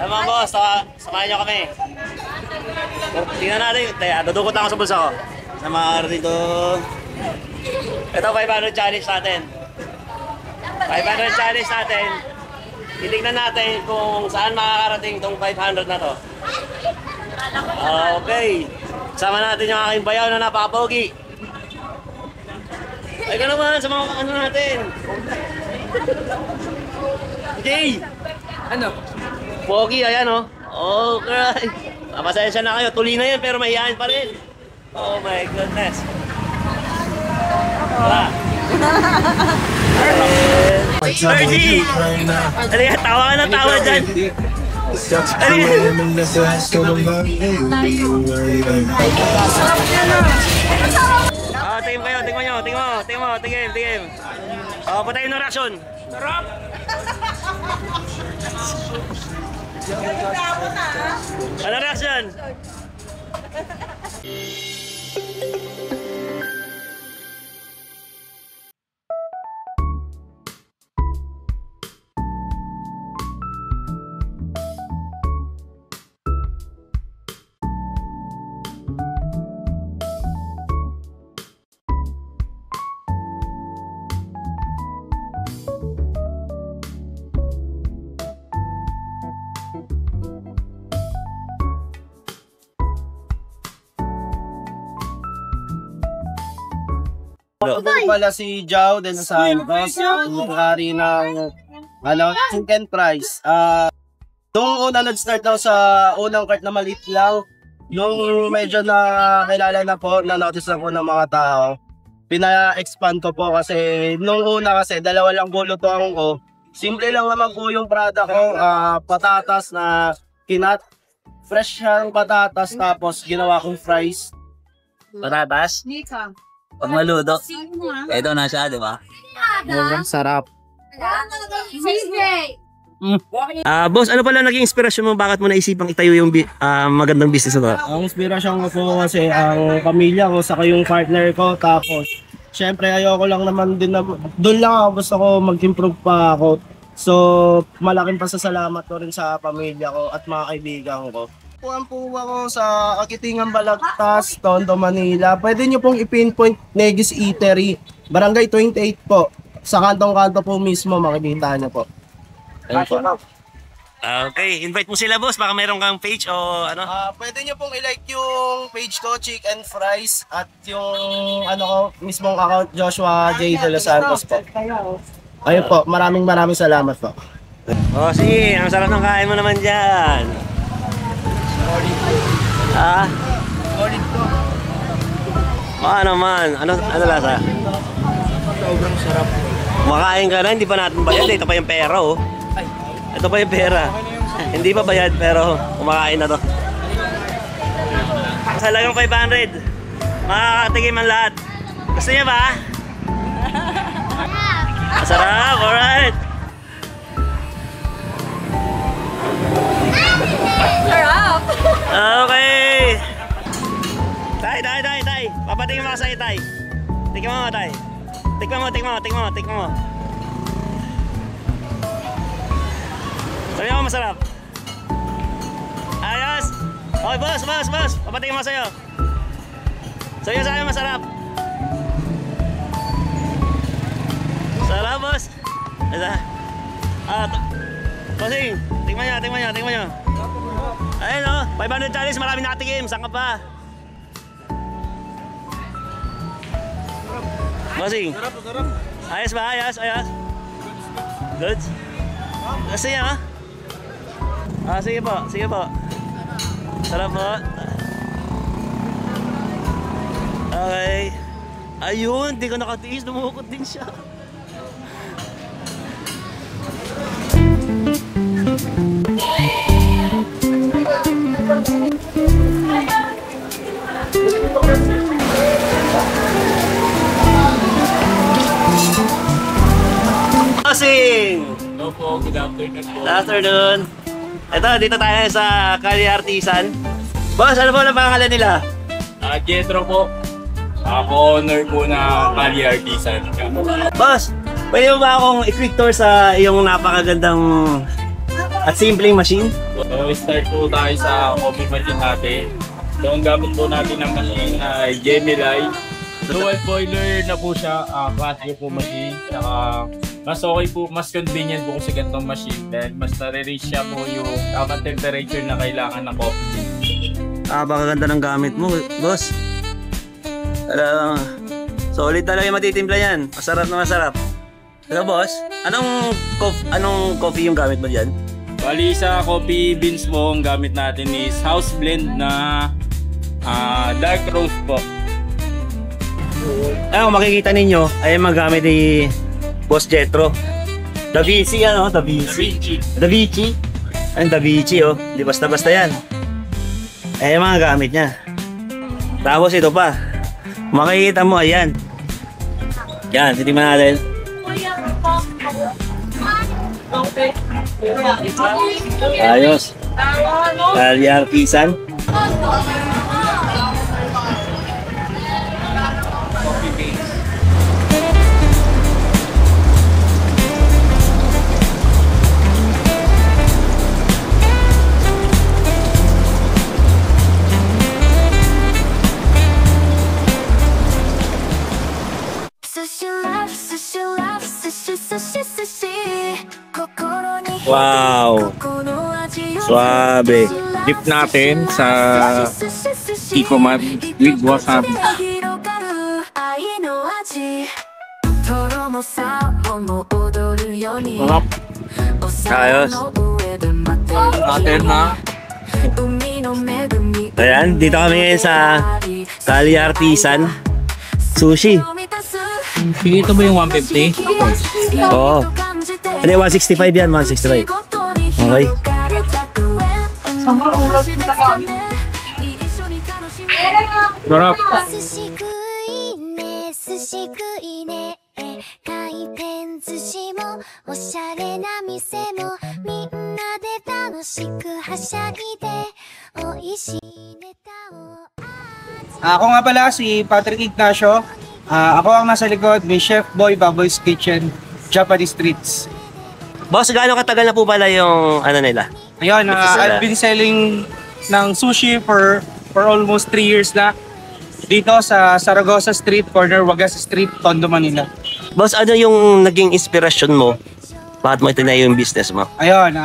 Mga boss, samahan nyo kami. Tingnan natin, dudukot lang ako sa bulsa ko. Sa mga dito. Ito 500 challenge natin. 500 challenge natin. Titignan natin kung saan makakarating itong 500 na to. Okay. Sama natin yung aking bayaw na napaka-pogi. Ay ka naman sa mga ano natin. Jay! Ano? Pogi, ayan o. Oh. Okay. Pasensya na kayo. Tuloy na yan pero mahihain pa rin. Oh my goodness. Wala. Sergi! Ano yan? Tawa ka ng tawa dyan. Ano yan? Tingin kayo, tingin nyo, tingin. Patayin ng reaksyon. Sarap! Ano reaksyon? Ito pala si Jow din sa Santos, yung hari ng chicken fries. Nung una nag-start daw sa unang cart na maliit lang, yung medyo na kilala na po, na-notice ako ng mga tao, pina-expand ko po kasi nung una kasi dalawa lang gulutuan ko. Simple lang naman po yung product ko, patatas na kinat, fresh yung patatas tapos ginawa kong fries. Patatas? Pag maluto, ito na siya, di ba? Sobrang sarap. Boss, ano pala naging inspirasyon mo? Bakit mo naisipang itayo yung magandang business na to? Ang inspirasyon ko po kasi ang pamilya ko, saka yung partner ko, tapos syempre ayoko lang naman din na, doon lang ako, gusto ko mag-improve pa ako. So, malaking pasasalamat ko rin sa pamilya ko at mga kaibigan ko. Puwan po ako sa Akitingan Balagtas, Tondo, Manila. Pwede nyo pong i-pinpoint Negis Eatery, Barangay 28 po. Sa kantong-kanto po mismo, makikita nyo po. Ayun po. Okay, invite mo sila boss, baka meron kang page o ano? Pwede nyo pong i-like yung page ko, Chicken Fries, at yung ano ko, mismong account, Joshua J. De Los Santos po. Ayun po, maraming salamat po. Oh, sige, ang sarap ng kain mo naman dyan. Solid po. Ano man, ano lasa? Sobrang sarap. Makain ka na, hindi pa natin bayad, ito pa yung pera oh. Ito pa yung pera. Hindi pa bayad pero kumakain na to. Salagang 500. Makakatikim ang lahat. Gusto niya ba? Masarap, alright. Sarap! Okay. Tay. Papatingin mo sa'yo, tay. Tikman mo, tay. Tikman mo. Sabi mo masarap. Ayos. Okay, boss. Papatingin mo sa'yo. Sabi mo sa'yo masarap. Sarap, boss. Bossing, tingnan nyo. Ayun o, 500 challenge, marami nakatikim. Saan ka pa? Bossing. Sarap. Ayos ba? Ayos. Good? Gusto niya ha? Sige po. Sarap po. Okay. Ayun, di ko nakatiis. Dumukot din siya. Bossing! Hello po, good afternoon po. Good afternoon. Ito, dito tayo sa Kali Artisan. Boss, ano po ang pangalan nila? Jetro po. Ako owner po na Kali Artisan. Boss, pwede mo ba akong i-quick tour sa iyong napakagandang At simpleng machine. So, start po tayo sa coffee machine natin. So, ang gamit po natin ng machine ay Gemini. Dual boiler na po siya, classic po machine. Saka, mas okay po, mas convenient po sa ganitong machine. Dahil mas nare-reach siya po yung tamang temperature na kailangan ng coffee. Baka ganda ng gamit mo, boss. Solid talaga yung matitimpla yan. Masarap na masarap. Pero boss, anong coffee yung gamit mo dyan? Bali sa coffee beans po, ang gamit natin is house blend na dark roast po. Kung makikita ninyo, ay magamit ni Boss Jetro. Davici, Davici. Ayun, Davici, oh. Di basta-basta yan. Yung mga gamit niya. Tapos ito pa. Makikita mo, ayan. Yan, titignan natin. Ayos. Calyar Pisan. Wow. Suabe. Dip natin sa Kikoman with wasabi. Ayos. Natin na. Ayan, dito kami ngayon sa Calyar Pisan Sushi. Ito ba yung 150? Oo. Ano, 165 yan, 165. Okay. Sarap. 寿司食いね寿司食いね回転寿司もおしゃれな店もみんなで楽しくはしゃぎでおいしいネタを Ako nga pala si Patrick Ignacio. Ako ang nasa likod ni Chef Boy Baboy's Kitchen, Japanese Streets. Boss, gaano katagal na po pala yung ano nila? Ayun, I've been selling ng sushi for almost 3 years na. Dito sa Saragossa Street, corner Wagas Street, Tondo, Manila. Boss, ano yung naging inspirasyon mo? Bakit mo itinayo yung business mo? Ayun,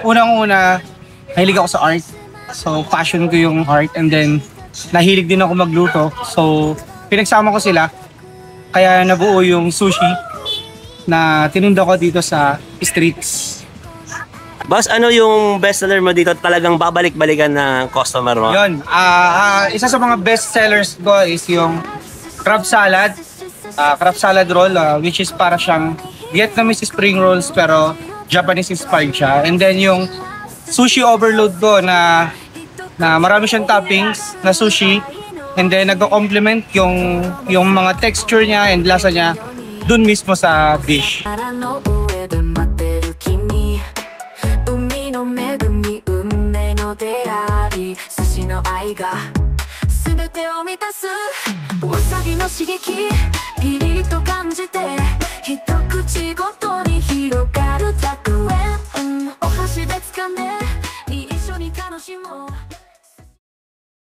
unang-una, nahilig ako sa art. So, passion ko yung art and then nahilig din ako magluto. So, pinagsama ko sila. Kaya nabuo yung sushi na tinunda ko dito sa streets. Boss, ano yung bestseller mo dito talagang babalik-balikan ng customer mo? Yun, isa sa mga best sellers ko is yung crab salad. Crab salad roll, which is para siyang Vietnamese spring rolls pero Japanese inspired siya. And then yung sushi overload ko na marami siyang toppings na sushi. And then nagko-complement yung mga texture niya and lasa niya dun mismo sa dish. 寿司の愛が全てを満たすわさびの刺激ピリ